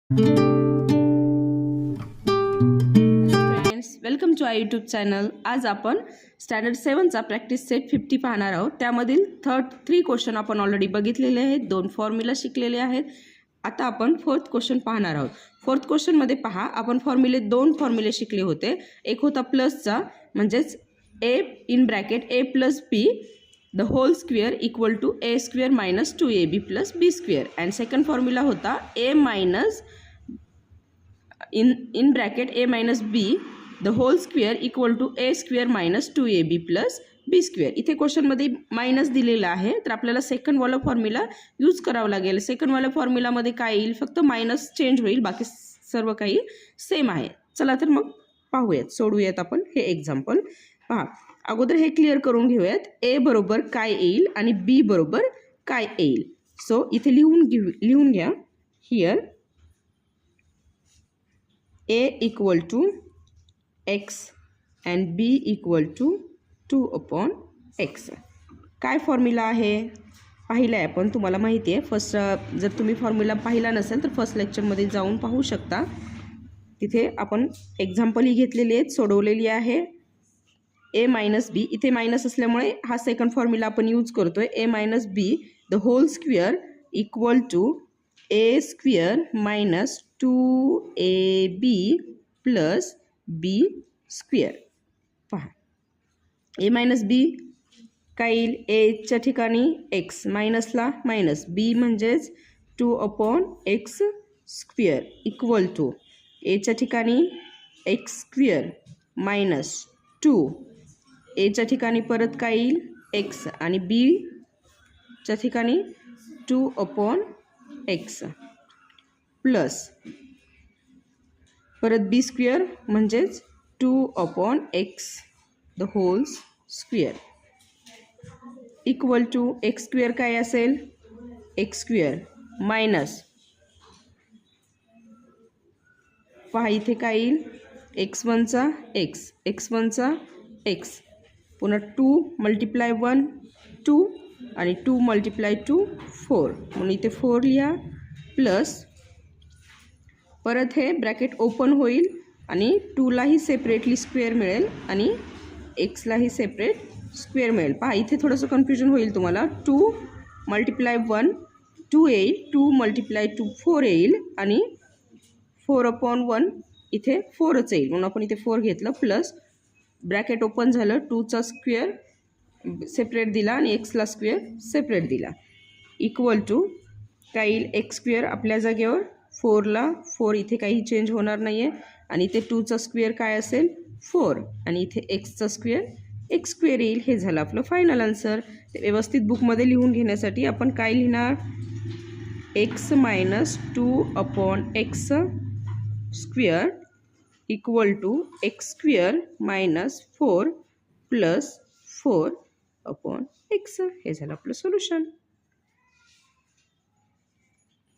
Friends, welcome to my YouTube channel. आज आपण standard 7चा practice set 50 पाहणार आहोत. त्यामधील 3 क्वेश्चन आपण ऑलरेडी बघितलेले आहेत, 2 फॉर्म्युला शिकलेले आहेत. आता आपण 4th क्वेश्चन पाहणार आहोत. 4th क्वेश्चनमध्ये पहा, आपण 2 फॉर्म्युले शिकले होते. एक होता प्लसचा, म्हणजेच a in bracket a plus b the whole square equal to a square minus 2ab plus b square. And second formula होता a minus in bracket a minus b the whole square equal to a square minus 2ab plus b square. इथे question मध्ये minus दिलेला आहे, तर आपल्याला second वाला formula use करावा लागेल. सेकंड वाला फॉर्म्युला मध्ये काय येईल, फक्त मायनस चेंज होईल, बाकी सर्व काही सेम आहे. चला तर मग पाहूयात, सोडूयात आपण हे एक्झाम्पल. पहा, अगोदर हे क्लिअर करून घेऊयात. a बरोबर काय येईल आणि b बरोबर काय येईल. सो इथे लिहून घ्या. Here a equal to x and b equal to 2 upon x. काय फॉर्म्युला आहे पाहिला आहे आपण, तुम्हाला माहिती आहे. फर्स्ट जर तुम्ही फॉर्म्युला पाहिला नसेल तर फर्स्ट लेक्चरमध्ये जाऊन पाहू शकता. तिथे आपण एक्झाम्पल ही घेतलेली आहेत, सोडवलेली आहे. a मायनस बी, इथे मायनस असल्यामुळे हा सेकंड फॉर्म्युला आपण यूज करतोय. a minus B the whole square equal to a square minus 2ab plus b square. पहा, a मायनस बी काय येईल, एच्या ठिकाणी x, मायनसला मायनस, b म्हणजेच 2 upon X square equal to एच्या ठिकाणी एक्स स्क्वेअर मायनस 2, एच्या ठिकाणी परत काय येईल x आणि bच्या ठिकाणी 2 अपॉन एक्स प्लस परत बी स्क्वेअर म्हणजेच 2 upon X the whole square equal to X square काय असेल, एक्स स्क्वेअर मायनस, पहा इथे काय येईल, एक्स वनचा एक्स, एक्स वनचा एक्स, पुन्हा 2 मल्टिप्लाय 1 2 आणि 2 मल्टिप्लाय 2 4, म्हणून इथे 4 लिहा. प्लस परत हे ब्रॅकेट ओपन होईल आणि 2लाही सेपरेटली स्क्वेअर मिळेल आणि एक्सलाही सेपरेट स्क्वेअर मिळेल. पहा इथे थोडंसं कन्फ्युजन होईल तुम्हाला. 2 मल्टिप्लाय 1 2 येईल, 2 मल्टिप्लाय 2 4 येईल आणि 4 अपॉन 1 इथे 4च येईल, म्हणून आपण इथे 4 घेतलं. प्लस ब्रॅकेट ओपन झालं, 2चा स्क्वेअर सेपरेट दिला आणि एक्सला स्क्वेअर सेपरेट दिला. इक्वल टू काय येईल, एक्स स्क्वेअर आपल्या जागेवर, 4ला 4 इथे काही चेंज होणार नाही आहे आणि इथे 2चा स्क्वेअर काय असेल 4 आणि इथे एक्सचा स्क्वेअर एक्स स्क्वेअर येईल. हे झालं आपलं फायनल आन्सर. ते व्यवस्थित बुकमध्ये लिहून घेण्यासाठी आपण काय लिहिणार, X minus 2 upon X square equal to X square minus 4 plus 4 upon X. हे झालं आपलं सोल्युशन.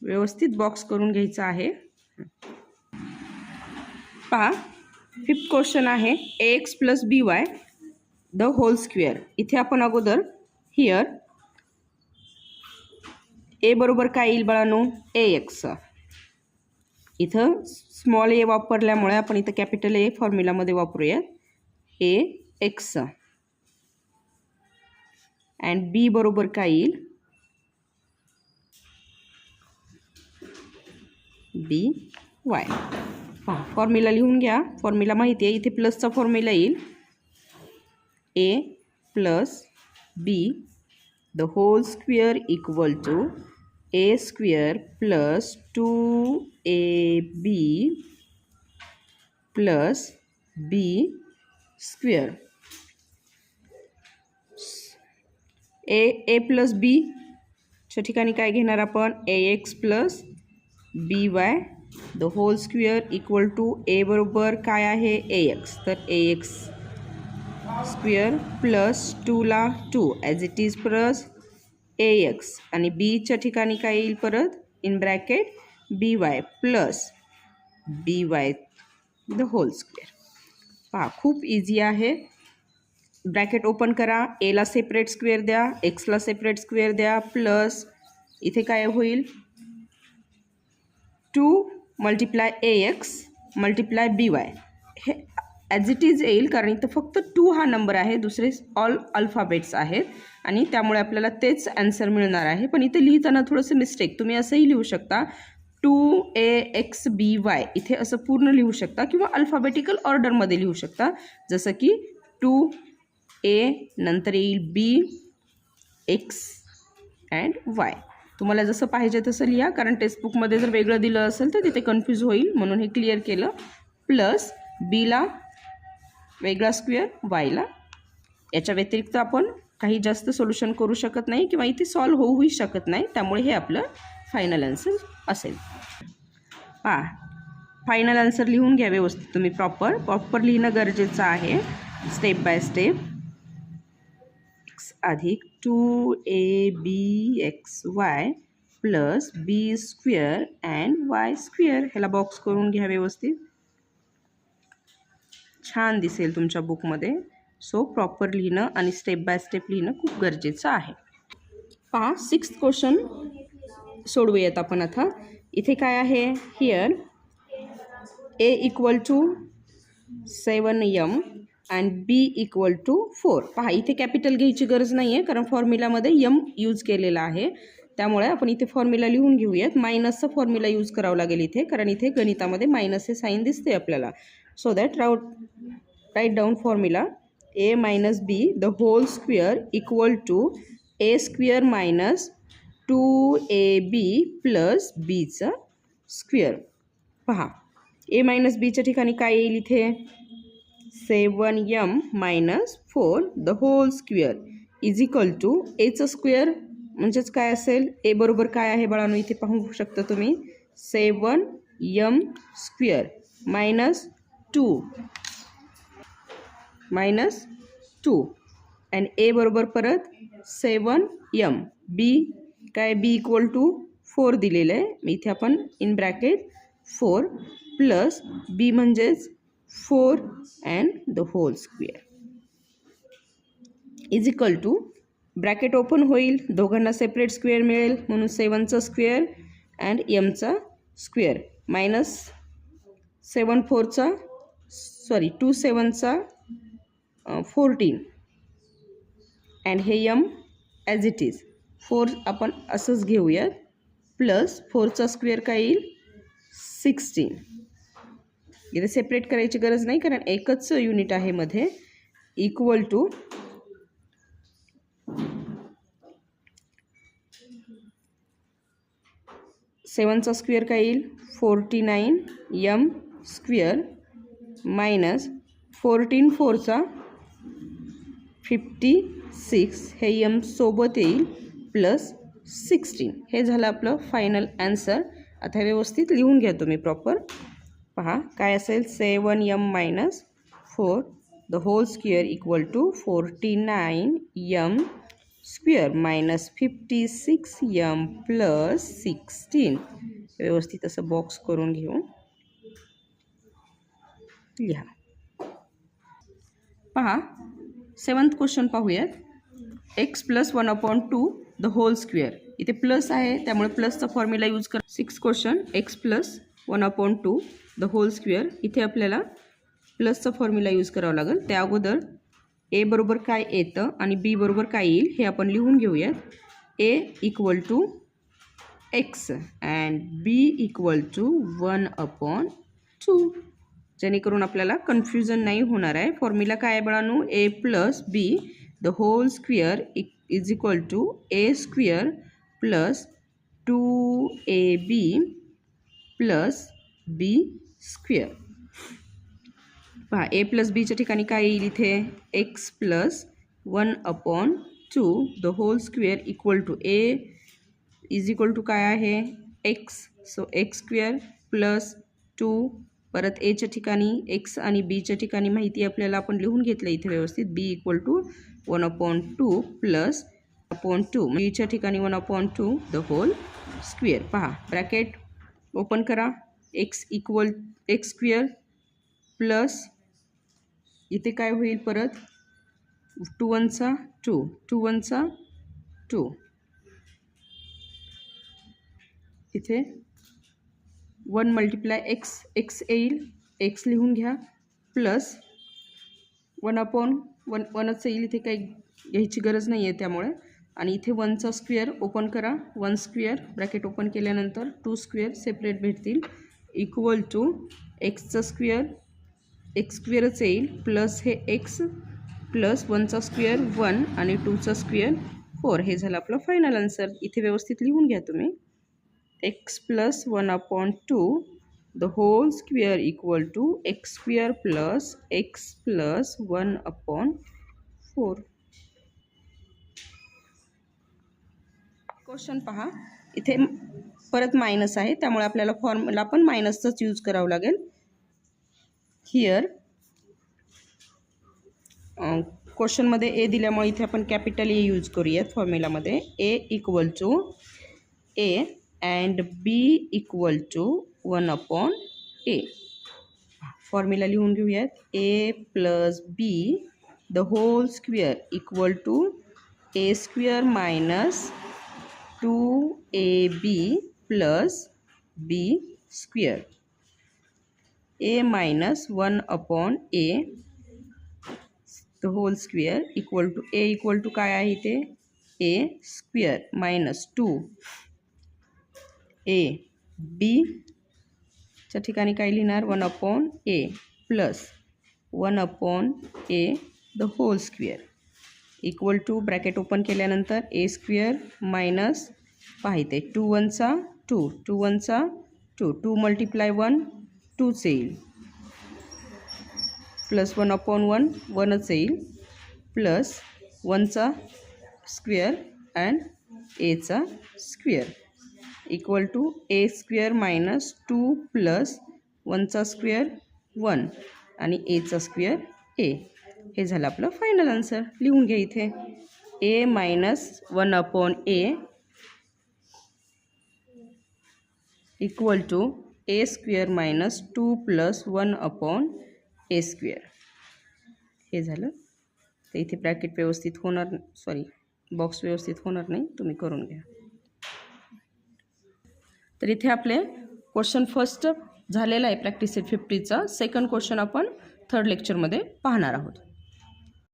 व्यवस्थित बॉक्स करून घ्यायचा आहे. पहा, 5th क्वेश्चन आहे ax plus B Y the whole square. इथे आपण अगोदर हियर a बरोबर काय येईल बाळांनो, ax. इथं स्मॉल a वापरल्यामुळे आपण इथं कॅपिटल A फॉर्म्युलामध्ये वापरूयात, ax. अँड b बरोबर काय येईल, बी वाय. पहा, फॉर्म्युला लिहून घ्या. फॉर्म्युला माहिती आहे, इथे प्लसचा फॉर्म्युला येईल, A plus B the whole square equal to A square plus 2ab plus B square. A plus बीच्या ठिकाणी काय घेणार आपण, ax plus B Y the whole square equal to A बरोबर काय आहे ax, तर ax स्क्वेअर प्लस 2ला 2 as it is plus ax आणि बीच्या ठिकाणी काय येईल परत in bracket B Y plus B Y the whole square. पहा, खूप इझी आहे. ब्रॅकेट ओपन करा, एला सेपरेट स्क्वेअर द्या, एक्सला सेपरेट स्क्वेअर द्या, प्लस इथे काय होईल 2 मल्टिप्लाय AX मल्टिप्लाय BY हे ॲज इट इज येईल, कारण इथं फक्त 2 हा नंबर आहे, दुसरे ऑल अल्फाबेट्स आहेत आणि त्यामुळे आपल्याला तेच आन्सर मिळणार आहे. पण इथे लिहिताना थोडंसं मिस्टेक, तुम्ही असंही लिहू शकता 2AXBY इथे असं पूर्ण लिहू शकता किंवा अल्फाबेटिकल ऑर्डरमध्ये लिहू शकता, जसं की 2A नंतर येईल B X अँड Y. तुम्हाला जसं पाहिजे तसं लिहा, कारण टेक्स्टबुकमध्ये जर वेगळं दिलं असेल तर तिथे कन्फ्यूज होईल, म्हणून हे क्लिअर केलं. प्लस Bला वेगळा स्क्वेअर, Yला. याच्या व्यतिरिक्त आपण काही जास्त सोल्युशन करू शकत नाही किंवा इथे सॉल्व होऊही शकत नाही, त्यामुळे हे आपलं फायनल आन्सर असेल. फायनल आन्सर लिहून घ्या व्यवस्थित तुम्ही, प्रॉपर लिहिणं गरजेचं आहे, स्टेप बाय स्टेप. x अधिक 2abxy plus b square and y square. ह्याला बॉक्स करून घ्या व्यवस्थित, छान दिसेल तुमच्या बुकमध्ये. सो प्रॉपर लिहिणं आणि स्टेप बाय स्टेप लिहिणं खूप गरजेचं आहे. पहा 6th क्वेश्चन सोडवूयात आपण आता. इथे काय आहे, here a equal to 7m and b equal to 4. पहा इथे कॅपिटल घ्यायची गरज नाही आहे, कारण फॉर्म्युलामध्ये m यूज केलेला आहे, त्यामुळे आपण इथे फॉर्म्युला लिहून घेऊयात. मायनसचा फॉर्म्युला यूज करावा लागेल इथे, कारण इथे गणितामध्ये मायनस हे साईन दिसते आपल्याला. So that write down formula a minus b the whole square equal to a square minus 2ab plus बीचा स्क्वेअर. पहा a मायनस बीच्या ठिकाणी काय येईल इथे, 7m minus 4 the whole square is equal to एचं स्क्वेअर म्हणजेच काय असेल, a बरोबर काय आहे बाळांनो, इथे पाहू शकता तुम्ही, 7m square minus 2 and a बरोबर परत 7m. b काय, b इक्वल टू 4 दिलेलं आहे, इथे आपण इन ब्रॅकेट 4 प्लस b म्हणजेच 4 and the whole square is equal to, bracket open होईल, दोघांना सेपरेट स्क्वेअर मिळेल म्हणून 7चा स्क्वेअर अँड mचा स्क्वेअर मायनस 2 7चा 14 अँड हे m ॲज इट इज 4 आपण असंच घेऊयात, प्लस 4चा स्क्वेअर काय येईल 16. इथे सेपरेट करायची गरज नाही, कारण एकच युनिट आहे मध्ये, इक्वल टू 7चा स्क्वेअर काय येईल 49m स्क्वेअर मायनस 14 4चा 56, हे m सोबत येईल प्लस 16. हे झालं आपलं फायनल आन्सर. आता व्यवस्थित लिहून घ्या तुम्ही प्रॉपर. पहा काय असेल, 7m minus 4 the whole square equal to 49m square minus 56m plus 16. व्यवस्थित असं बॉक्स करून घेऊन लिहा. पहा 7th क्वेश्चन पाहूयात. x plus 1/2 the whole square. इथे प्लस आहे त्यामुळे प्लसचा फॉर्म्युला यूज करा. 6th question x plus 1/2 the whole square. इथे आपल्याला प्लसचा फॉर्म्युला यूज करावा लागेल. त्या अगोदर a बरोबर काय येतं आणि b बरोबर काय येईल हे आपण लिहून घेऊयात. a equal to x and b equal to 1/2, जेणेकरून आपल्याला कन्फ्युजन नाही होणार आहे. फॉर्म्युला काय आहे बाळांनो, a plus b the whole square is equal to a square plus 2ab plus b square. पहा a प्लस बीच्या ठिकाणी काय येईल इथे, x plus 1/2 the whole square equal to a is equal to काय आहे x. So x square plus 2, परत एच्या ठिकाणी x आणि बीच्या ठिकाणी माहिती आपल्याला आपण लिहून घेतलं इथे व्यवस्थित. b इक्वल टू 1/2 प्लस 1/2, बीच्या ठिकाणी 1/2 द होल स्क्वेअर. पहा ब्रॅकेट ओपन करा, x equal x square plus इथे काय होईल परत 2 1चा 2, 2 1चा 2, इथे 1 मल्टिप्लाय एक्स, एक्स येईल, एक्स लिहून घ्या, प्लस 1/1च येईल, इथे काही घ्यायची गरज नाही आहे त्यामुळे. आणि इथे 1चा स्क्वेअर ओपन करा, 1 स्क्वेअर ब्रॅकेट ओपन केल्यानंतर 2 स्क्वेअर सेपरेट भेटतील, इक्वल टू एक्सचा स्क्वेअर, एक्स स्क्वेअरच येईल, प्लस हे एक्स प्लस 1चा स्क्वेअर 1 आणि 2चा स्क्वेअर 4. हे झालं आपलं फायनल आन्सर. इथे व्यवस्थित लिहून घ्या तुम्ही. X plus 1/2 the whole square equal to X square plus X plus 1/4. Question पहा, इथे परत मायनस आहे त्यामुळे आपल्याला फॉर्म्युला पण मायनसचाच यूज करावं लागेल. हिअर क्वेश्चनमध्ये ए दिल्यामुळे इथे आपण कॅपिटल ए यूज करूयात फॉर्म्युलामध्ये. A equal to A and B equal to 1/a. Formula लिहून घेऊयात. A plus B the whole square equal to A square minus 2ab plus b square. a minus 1/a the whole square equal to A equal to काय आहे इथे, ए square minus 2ab च्या ठिकाणी काय लिहिणार 1/a plus 1/a the whole square equal to bracket open केल्यानंतर A square minus पाहिजे 2 1चा 2, 2 1चा 2, 2 multiply 1 2च येईल, प्लस 1/1 1च येईल, प्लस 1चा स्क्वेअर अँड एचा square equal to A square minus 2 plus 1चा स्क्वेअर 1 आणि एचा स्क्वेअर ए. हे झालं आपलं फायनल आन्सर. लिहून घ्या इथे. A minus 1/a equal to A square minus 2 plus 1/a square. हे झालं. तर इथे ब्रॅकेट व्यवस्थित होणार, सॉरी बॉक्स व्यवस्थित होणार नाही, तुम्ही करून घ्या. तर इथे आपले क्वेश्चन फर्स्ट झालेला आहे प्रॅक्टिस सेट 50चा. सेकंड क्वेश्चन आपण थर्ड लेक्चरमध्ये पाहणार आहोत.